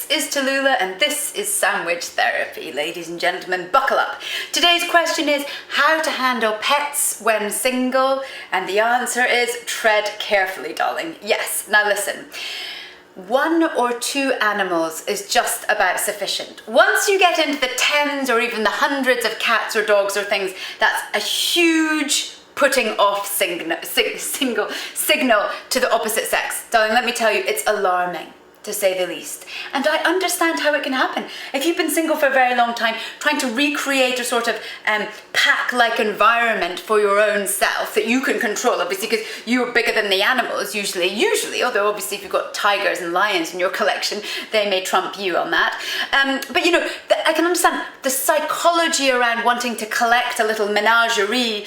This is Tallulah and this is Sandwich Therapy. Ladies and gentlemen, buckle up. Today's question is how to handle pets when single, and the answer is tread carefully, darling. Yes, now listen. 1 or 2 animals is just about sufficient. Once you get into the tens or even the hundreds of cats or dogs or things, that's a huge putting off signal to the opposite sex. Darling, let me tell you, it's alarming, to say the least. And I understand how it can happen. If you've been single for a very long time, trying to recreate a sort of pack-like environment for your own self that you can control, obviously, because you're bigger than the animals, usually, although obviously if you've got tigers and lions in your collection, they may trump you on that. But you know, I can understand the psychology around wanting to collect a little menagerie,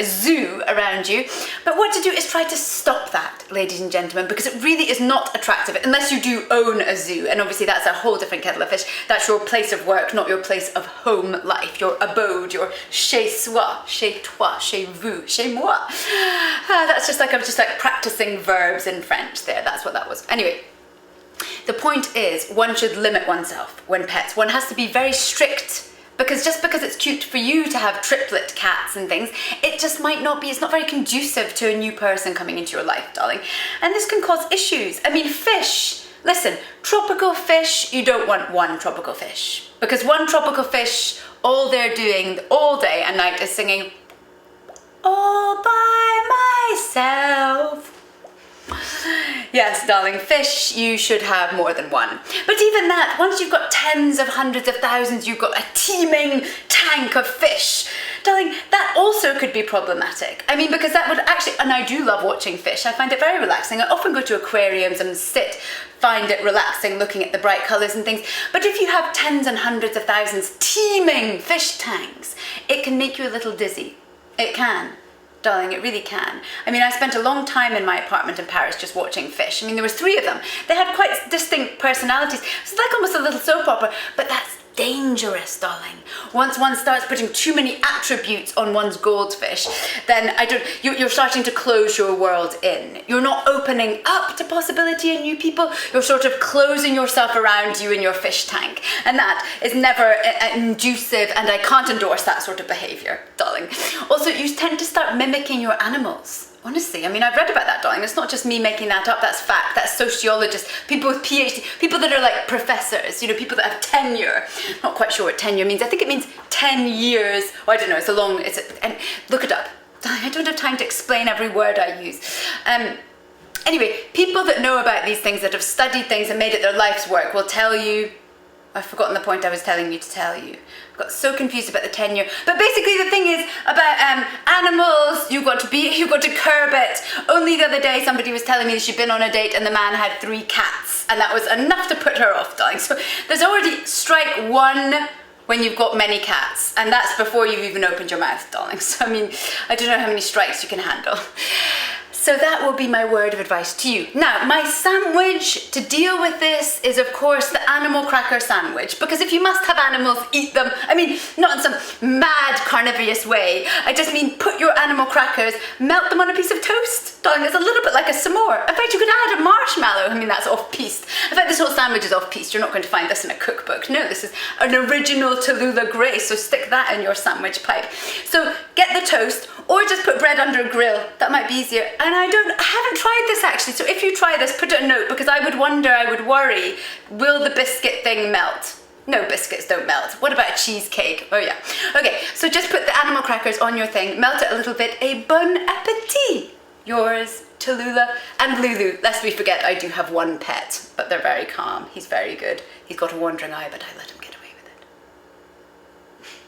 zoo around you. But what to do is try to stop that, ladies and gentlemen, because it really is not attractive, unless you do own a zoo, and obviously that's a whole different kettle of fish. That's your place of work, not your place of home life, your abode, your chez soi, chez toi, chez vous, chez moi. That's just like, I'm just like practicing verbs in French there. That's what that was. Anyway, the point is one should limit oneself when pets. One has to be very strict, because just because it's cute for you to have triplet cats and things, it just might not be, it's not very conducive to a new person coming into your life, darling. And this can cause issues. I mean, fish, listen, tropical fish, you don't want one tropical fish. Because one tropical fish, all they're doing all day and night is singing, all by myself. Yes, darling, fish, you should have more than one. But even that, once you've got tens of hundreds of thousands, you've got a teeming tank of fish. Darling, that also could be problematic. I mean, because that would actually, and I do love watching fish. I find it very relaxing. I often go to aquariums and find it relaxing looking at the bright colours and things. But if you have tens and hundreds of thousands teeming fish tanks, it can make you a little dizzy. It can. Darling, it really can. I mean, I spent a long time in my apartment in Paris just watching fish. I mean, there was 3 of them. They had quite distinct personalities. It's like almost a little soap opera, but that's dangerous, darling. Once one starts putting too many attributes on one's goldfish, then you're starting to close your world in. You're not opening up to possibility and new people. You're sort of closing yourself around you in your fish tank. And that is never inducive, and I can't endorse that sort of behavior, darling. Also, you tend to start mimicking your animals. Honestly, I mean, I've read about that, darling. It's not just me making that up, that's fact. That's sociologists, people with PhD, people that are like professors, you know, people that have tenure. I'm not quite sure what tenure means. I think it means 10 years. Oh, I don't know, and look it up. I don't have time to explain every word I use. Anyway, people that know about these things, that have studied things and made it their life's work, will tell you, I've forgotten the point I was telling you to tell you. I got so confused about the tenure. But basically the thing is about animals, you've got to curb it. Only the other day somebody was telling me that she'd been on a date and the man had 3 cats, and that was enough to put her off, darling. So there's already strike 1 when you've got many cats, and that's before you've even opened your mouth, darling. So I mean, I don't know how many strikes you can handle. So that will be my word of advice to you. Now, my sandwich to deal with this is, of course, the animal cracker sandwich. Because if you must have animals, eat them. I mean, not in some mad carnivorous way. I just mean put your animal crackers, melt them on a piece of toast. Darling, it's a little bit like a s'more. In fact, you could add a marshmallow. I mean, that's off-piste. In fact, this whole sandwich is off-piste. You're not going to find this in a cookbook. No, this is an original Tallulah Grace, so stick that in your sandwich pipe. So get the toast, or just put bread under a grill. That might be easier. And I haven't tried this actually, so if you try this, put a note, because I would worry, will the biscuit thing melt? No, biscuits don't melt. What about a cheesecake? Oh yeah. Okay, so just put the animal crackers on your thing, melt it a little bit, et bon appetit. Yours, Tallulah, and Lulu. Lest we forget, I do have 1 pet, but they're very calm. He's very good. He's got a wandering eye, but I let him go.